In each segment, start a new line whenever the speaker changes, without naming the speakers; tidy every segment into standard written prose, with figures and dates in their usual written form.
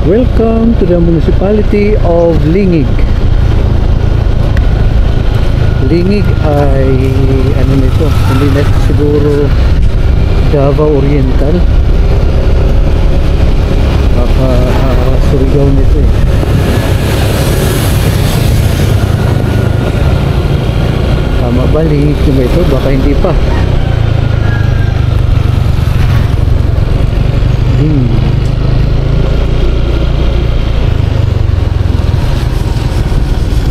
Welcome to the municipality of Lingig. Lingig ay ano nito, hindi na siguro Davao Oriental, baka Surigao nito eh. Tama ba Lingig ba ito? Baka hindi pa.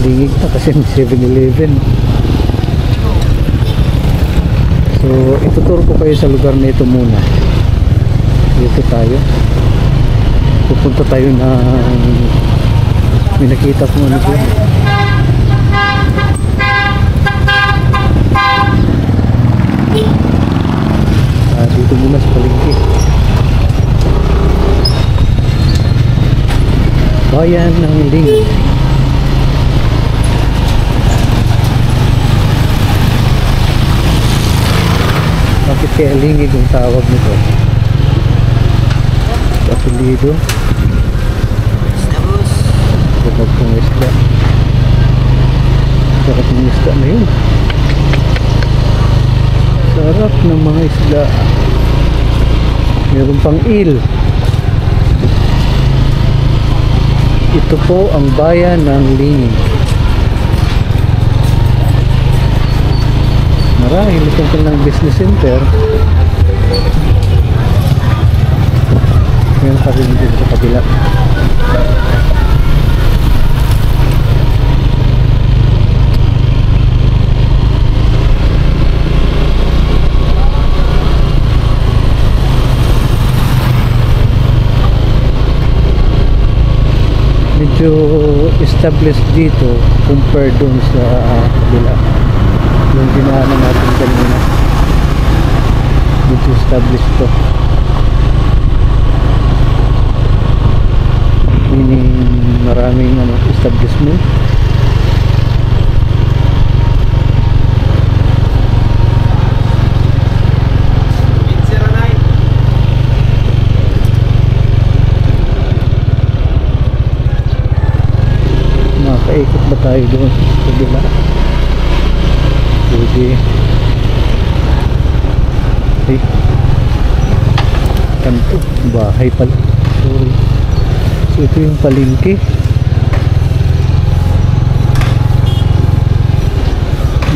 Lingig na kasi may 7-Eleven. So ituturo ko kayo sa lugar na ito muna. Dito tayo. Pupunta tayo ng may nakita ko ano po. Dito muna sa palengke. Bayan ng Lingig. Bakit kaya Lingig ang tawag nito? Apelido. Sarap ng isda. Sarap ng isda na yun. Sarap ng mga isda. Meron pang il. Ito po ang bayan ng Lingig. Marahil itong kanilang business center. Ngayon pa rin dito sa kabila. Medyo established dito compared dun sa kabila. Yung dinaanan natin kanina, medyo established to, meaning maraming establishment. Makaikot ba tayo doon sa kabila? Pwede. Ay, kanto, bahay pala. Sorry. So ito yung palengke.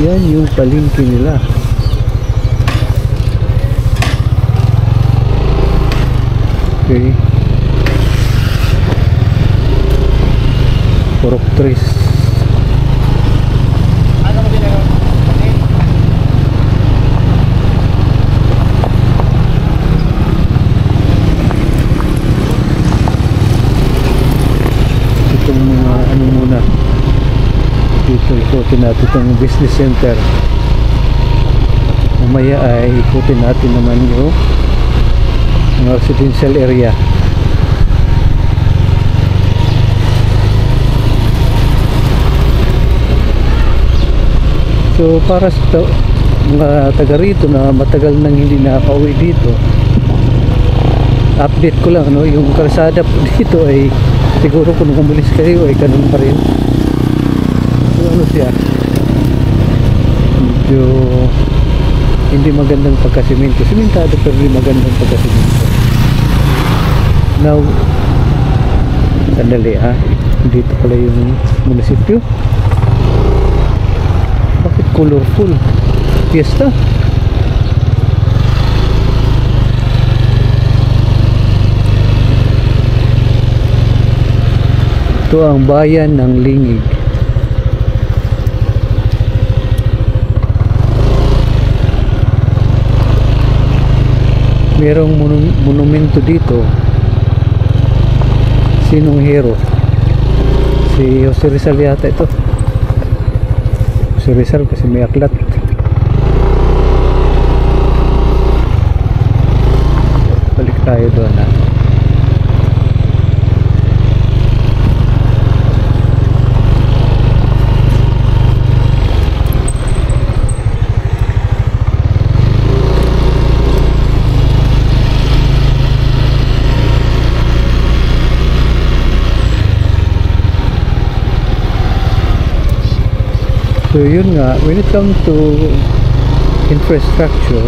Yan yung palengke nila. Okay. Porok trees. Ikutin natin itong business center. Mamaya ay ikutin natin naman yung residential area. So para sa mga taga rito na matagal nang hindi nakauwi dito, update ko lang yung kalsada po dito ay siguro kung umalis kayo ay ganun pa rin. Ano siya, medyo hindi magandang pagkasimento, simentado pero hindi magandang pagkasimento. Now sandali dito pala yung munisipyo. Bakit colorful? Fiesta. Ito ang bayan ng Lingig. Merong monumento dito. Sinong hero? Si Jose Rizal yata ito. Jose Rizal kasi may aklat. Balik tayo doon So yun nga, when it comes to infrastructure,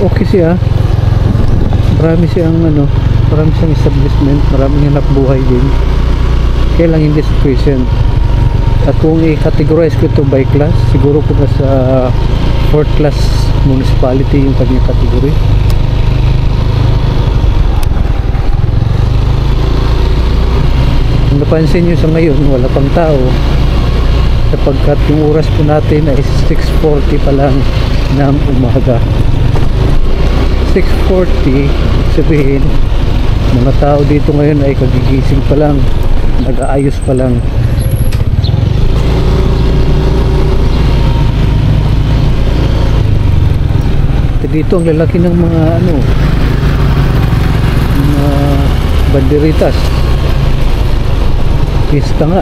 okay siya. Marami siyang establishment, maraming hanap buhay din. Kaya lang hindi sufficient. At kung i-categorize ko ito by class, siguro ko na sa 4th class municipality yung kanyang category. Kung napansin nyo sa ngayon, wala pang tao, sapagkat yung oras po natin ay 6:40 pa lang ng umaga. 6:40, sabihin mga tao dito ngayon ay kagigising pa lang, nag-aayos pa lang. Dito ang lalaki ng mga mga banderitas. Pista nga.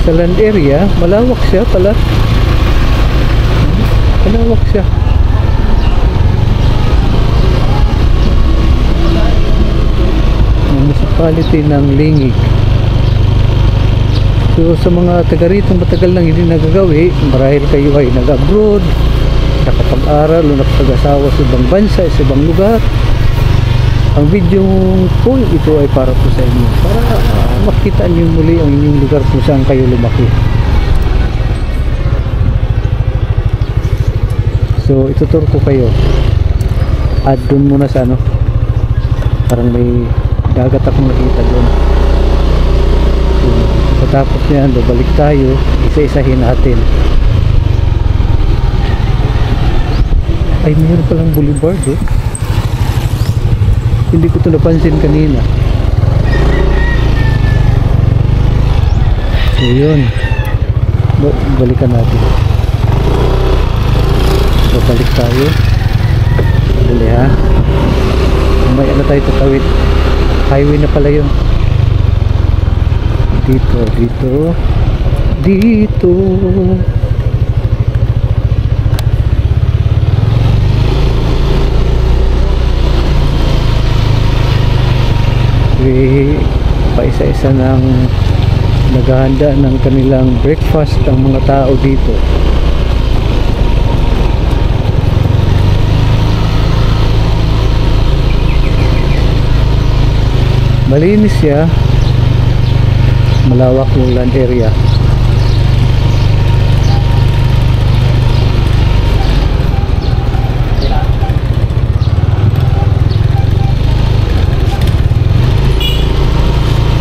Sa land area, malawak siya pala. Malawak siya. Municipality ng Lingig. So sa mga taga rito matagal nang hindi nagagawi, marahil kayo ay nag-abroad, nakapag-aral o nakapag-asawa sa ibang bansa, sa ibang lugar, ang video po ito ay para po sa inyo, para makita niyo muli ang inyong lugar kung saan kayo lumaki. So ituturo ko kayo. Add dun muna sa parang may dagat akong nakita doon. Pagkatapos niyan, babalik tayo, isa-isahin natin. Ay, mayroon palang boulevard hindi ko ito napansin kanina. So yun, balikan natin. Babalik tayo. Dali ha, may tayo tatawid. Highway na pala yun. Dito. Paisa-isa ng naghahanda ng kanilang breakfast ang mga tao dito. Malinis siya, malawak yung land area.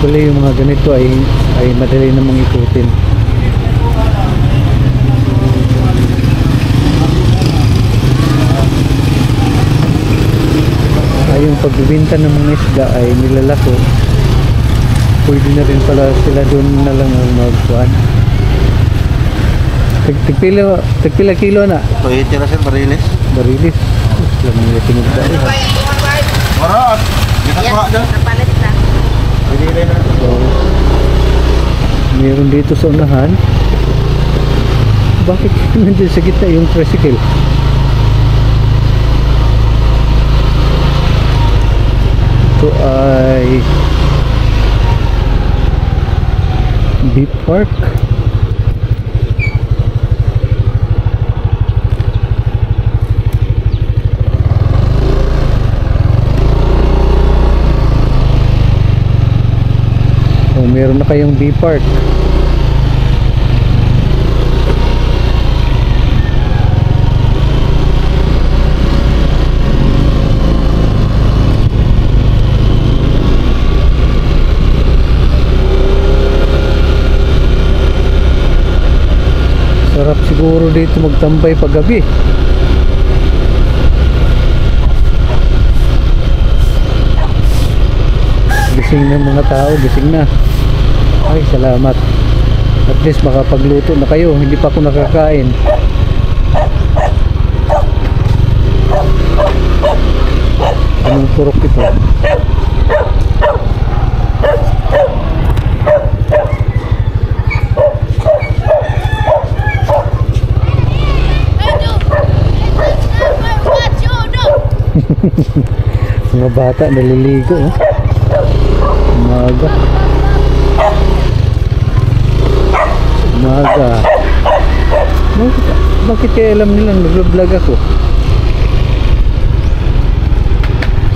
Pala yung mga ganito ay madali namang ikutin. Yung pagbibinta ng mga isda ay nilalako. Pwede na rin pala sila doon na lang ang magkuhan. Tagpila kilo na?
280 na sir, barilis.
Barilis? Alam mo yung tinugda eh.
Maraan! Kita ko dyan. Pwede rin na.
So, meron dito sa unahan. Bakit nandiyan sa gitna yung tricycle? Ito ay Beach Park. So, meron na kayong Beach Park. Sarap siguro dito magtambay pag gabi. Gising na mga tao, gising na. Ay, salamat. At least makapagluto na kayo, hindi pa ako nakakain. Anong purok ito? Mga bata naliligo, oh. Umaga. Umaga. Bakit kaya alam nilang nag-vlog ako?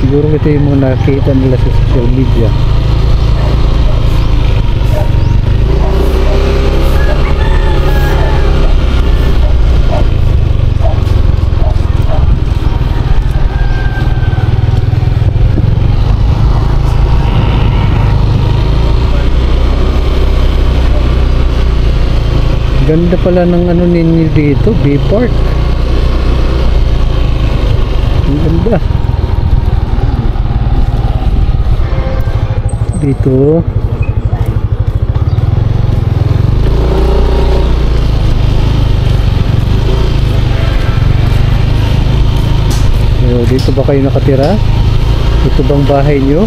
Siguro ito yung mga nakita nila sa social media. Ganda pala ng ano ninyo dito, B-Park. Ang ganda. Dito. So, dito ba kayo nakatira? Ito bang bahay nyo?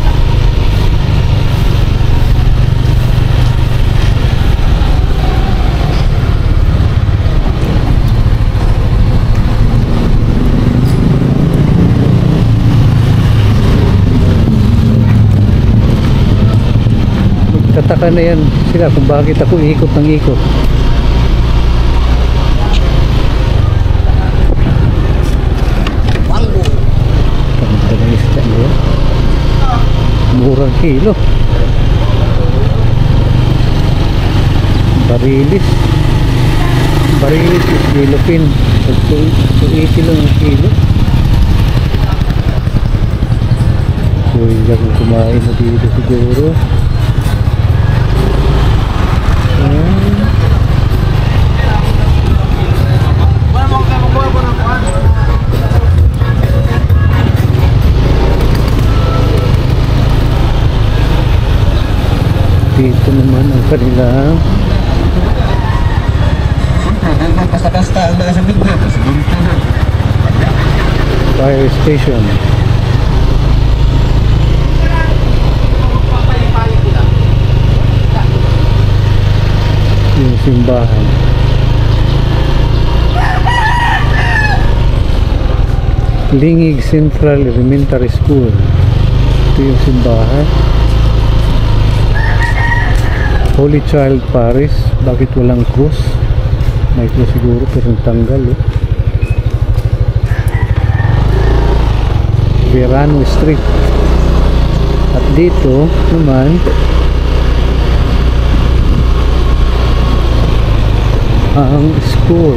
Tataka na yan sila kung bakit ako ikot ng ikot.
Mango.
Ganda ng isda nyo. Murang kilo. Barilis. Barilis is Philippine. 280 lang ang kilo. So hindi ako kumain na dito siguro. Dito naman ang kanilang
Kasta-kasta ang nasa bigla.
fire station. Yung simbahan. Lingig Central Elementary School. Ito yung simbahan. Holy Child Parish. Bakit walang krus? May krus siguro pero tanggal, eh. Verano Street. At dito naman ang school.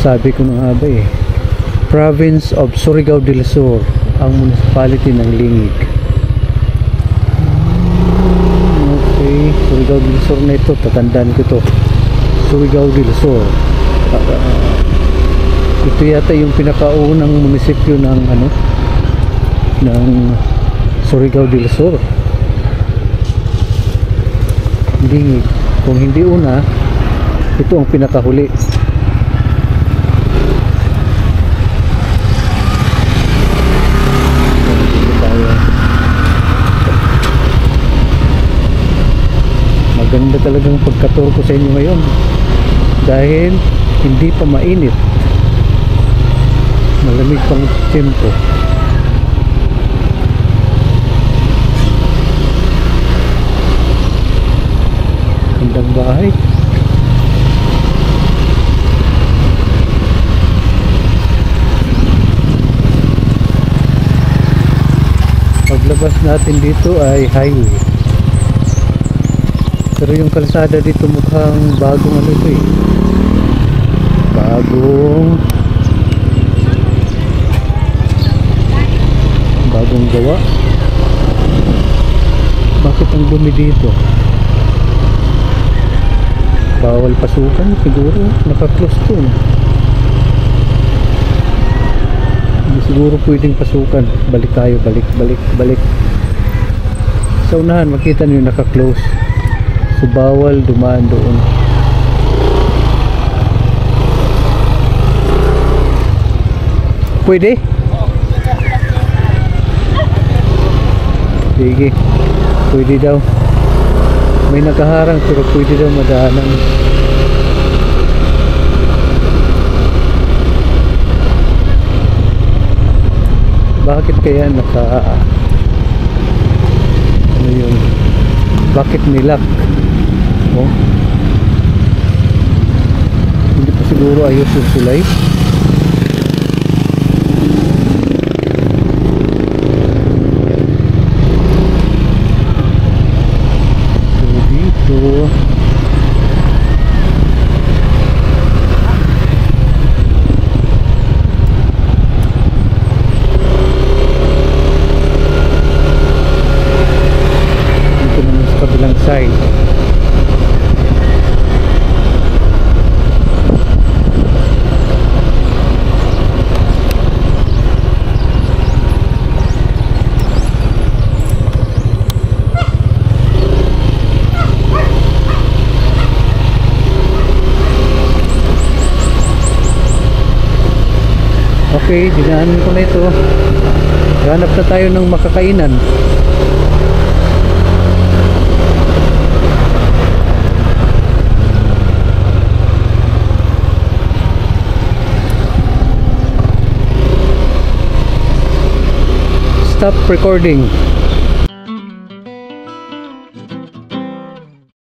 Sabi ko na nga ba, eh, Province of Surigao del Sur, ang municipality ng Lingig. Okay, Surigao del Sur na ito, tatandaan ko ito. Surigao del Sur. Ito yata yung pinakaunang munisipyo ng ano, ng Surigao del Sur. Lingig. Kung hindi una, ito ang pinakahuli. Maganda talagang pagka-tour ko sa inyo ngayon dahil hindi pa mainit, malamig pang tempo. Gandang bahay. Paglabas natin dito ay highway. Pero yung kalsada dito mukhang bagong ano ito, eh. Bagong gawa. Bakit ang dumi dito? Bawal pasukan siguro, naka-close to. Hindi siguro pwedeng pasukan. Balik tayo, balik. Sa unahan makita niyo naka-close. So bawal dumaan doon. Pwede? Sige, pwede daw. May nakaharang pero pwede daw madaanan. Bakit kaya ano yun? Bakit nilak? Oh. Hindi pa siguro ayos yung tulay. So, dito naman sa kabilang side. Okay, dinaanan ko na ito. Hanap na tayo ng makakainan. Stop recording.